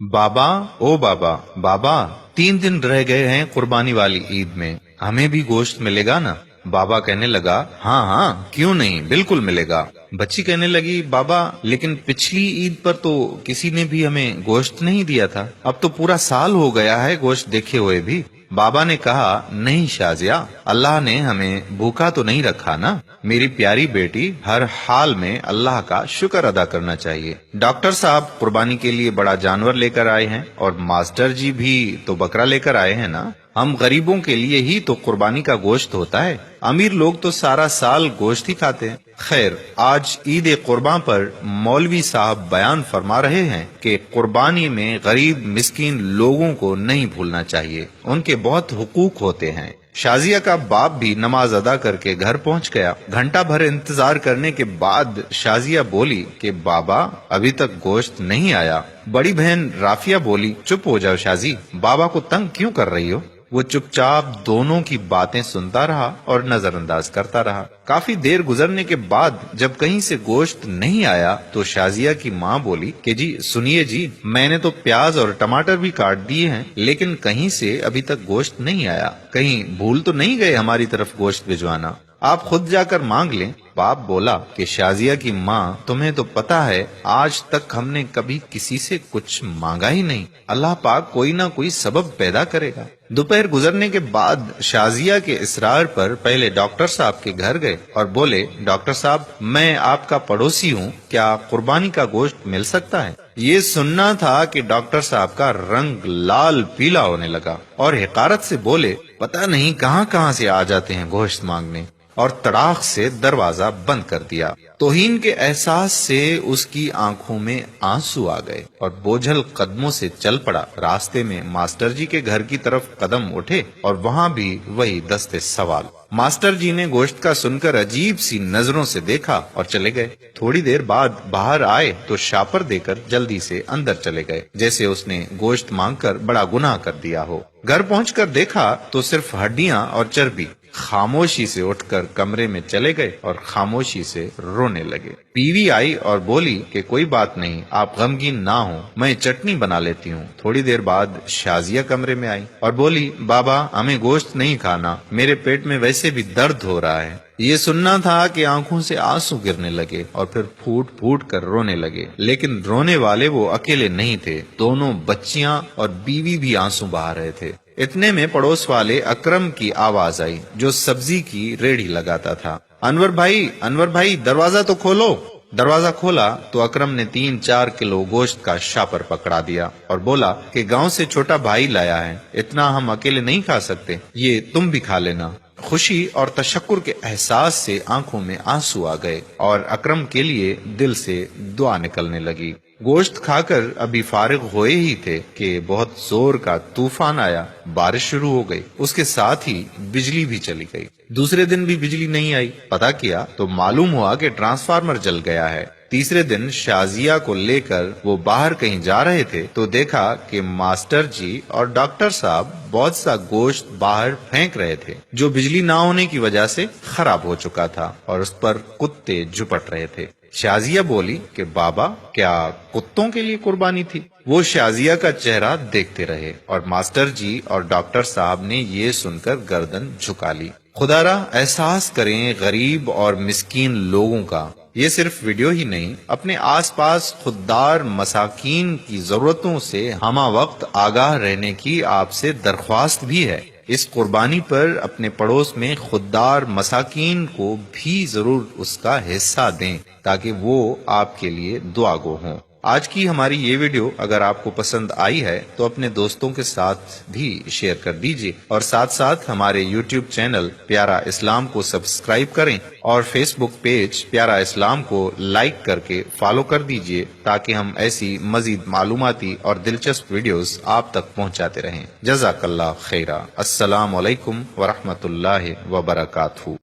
बाबा, ओ बाबा, बाबा, 3 दिन रह गए हैं कुर्बानी वाली ईद में, हमें भी गोश्त मिलेगा ना? बाबा कहने लगा, हाँ हाँ, क्यों नहीं, बिल्कुल मिलेगा। बच्ची कहने लगी, बाबा लेकिन पिछली ईद पर तो किसी ने भी हमें गोश्त नहीं दिया था, अब तो पूरा साल हो गया है गोश्त देखे हुए भी। बाबा ने कहा, नहीं शाजिया, अल्लाह ने हमें भूखा तो नहीं रखा ना। मेरी प्यारी बेटी, हर हाल में अल्लाह का शुक्र अदा करना चाहिए। डॉक्टर साहब कुर्बानी के लिए बड़ा जानवर लेकर आए हैं और मास्टर जी भी तो बकरा लेकर आए हैं ना। हम गरीबों के लिए ही तो कुर्बानी का गोश्त होता है, अमीर लोग तो सारा साल गोश्त ही खाते हैं। खैर, आज ईद कुर्बान पर मौलवी साहब बयान फरमा रहे हैं कि कुर्बानी में गरीब मिस्कीन लोगों को नहीं भूलना चाहिए, उनके बहुत हुकूक होते हैं। शाजिया का बाप भी नमाज अदा करके घर पहुंच गया। घंटा भर इंतजार करने के बाद शाजिया बोली कि बाबा अभी तक गोश्त नहीं आया। बड़ी बहन राफिया बोली, चुप हो जाओ शाजी, बाबा को तंग क्यों कर रही हो? वो चुपचाप दोनों की बातें सुनता रहा और नजरअंदाज करता रहा। काफी देर गुजरने के बाद जब कहीं से गोश्त नहीं आया तो शाजिया की माँ बोली कि जी सुनिए जी, मैंने तो प्याज और टमाटर भी काट दिए हैं, लेकिन कहीं से अभी तक गोश्त नहीं आया। कहीं भूल तो नहीं गए हमारी तरफ गोश्त भिजवाना? आप खुद जाकर मांग लें। बाप बोला कि शाजिया की माँ, तुम्हें तो पता है आज तक हमने कभी किसी से कुछ मांगा ही नहीं, अल्लाह पाक कोई ना कोई सबब पैदा करेगा। दोपहर गुजरने के बाद शाजिया के इसरार पर पहले डॉक्टर साहब के घर गए और बोले, डॉक्टर साहब मैं आपका पड़ोसी हूँ, क्या कुर्बानी का गोश्त मिल सकता है? ये सुनना था कि डॉक्टर साहब का रंग लाल पीला होने लगा और हिकारत से बोले, पता नहीं कहाँ कहाँ से आ जाते हैं गोश्त मांगने, और तड़ाक से दरवाजा बंद कर दिया। तौहीन के एहसास से उसकी आंखों में आंसू आ गए और बोझल कदमों से चल पड़ा। रास्ते में मास्टर जी के घर की तरफ कदम उठे और वहाँ भी वही दस्ते सवाल। मास्टर जी ने गोश्त का सुनकर अजीब सी नजरों से देखा और चले गए। थोड़ी देर बाद बाहर आए तो शापर देकर जल्दी से अंदर चले गए, जैसे उसने गोश्त मांगकर बड़ा गुनाह कर दिया हो। घर पहुंचकर देखा तो सिर्फ हड्डियां और चर्बी। खामोशी से उठकर कमरे में चले गए और खामोशी से रोने लगे। बीवी आई और बोली कि कोई बात नहीं, आप गमगीन ना हो, मैं चटनी बना लेती हूँ। थोड़ी देर बाद शाजिया कमरे में आई और बोली, बाबा हमें गोश्त नहीं खाना, मेरे पेट में वैसे भी दर्द हो रहा है। ये सुनना था कि आंखों से आंसू गिरने लगे और फिर फूट फूट कर रोने लगे। लेकिन रोने वाले वो अकेले नहीं थे, दोनों बच्चियां और बीवी भी आंसू बहा रहे थे। इतने में पड़ोस वाले अकरम की आवाज आई, जो सब्जी की रेड़ी लगाता था। अनवर भाई दरवाजा तो खोलो। दरवाजा खोला तो अकरम ने 3-4 किलो गोश्त का शापर पकड़ा दिया और बोला कि गांव से छोटा भाई लाया है, इतना हम अकेले नहीं खा सकते, ये तुम भी खा लेना। खुशी और तशक्कुर के एहसास से आंखों में आंसू आ गए और अकरम के लिए दिल से दुआ निकलने लगी। गोश्त खाकर अभी फारिग हुए ही थे कि बहुत जोर का तूफान आया, बारिश शुरू हो गई, उसके साथ ही बिजली भी चली गई। दूसरे दिन भी बिजली नहीं आई। पता किया तो मालूम हुआ कि ट्रांसफार्मर जल गया है। तीसरे दिन शाजिया को लेकर वो बाहर कहीं जा रहे थे तो देखा कि मास्टर जी और डॉक्टर साहब बहुत सा गोश्त बाहर फेंक रहे थे, जो बिजली ना होने की वजह से खराब हो चुका था और उस पर कुत्ते झुपट रहे थे। शाजिया बोली कि बाबा क्या कुत्तों के लिए कुर्बानी थी? वो शाजिया का चेहरा देखते रहे और मास्टर जी और डॉक्टर साहब ने ये सुनकर गर्दन झुका ली। खुदारा एहसास करें गरीब और मिस्कीन लोगों का। ये सिर्फ वीडियो ही नहीं, अपने आसपास खुददार मसाकीन की जरूरतों से हमा वक्त आगाह रहने की आपसे दरख्वास्त भी है। इस कुर्बानी पर अपने पड़ोस में खुददार मसाकीन को भी जरूर उसका हिस्सा दें ताकि वो आपके लिए दुआगो हों। आज की हमारी ये वीडियो अगर आपको पसंद आई है तो अपने दोस्तों के साथ भी शेयर कर दीजिए और साथ साथ हमारे YouTube चैनल प्यारा इस्लाम को सब्सक्राइब करें और Facebook पेज प्यारा इस्लाम को लाइक करके फॉलो कर दीजिए ताकि हम ऐसी मजीद मालूमाती और दिलचस्प वीडियोस आप तक पहुंचाते रहें। जज़ाकल्लाह खैरा। अस्सलाम वालेकुम व रहमतुल्लाहि व बरकातहू।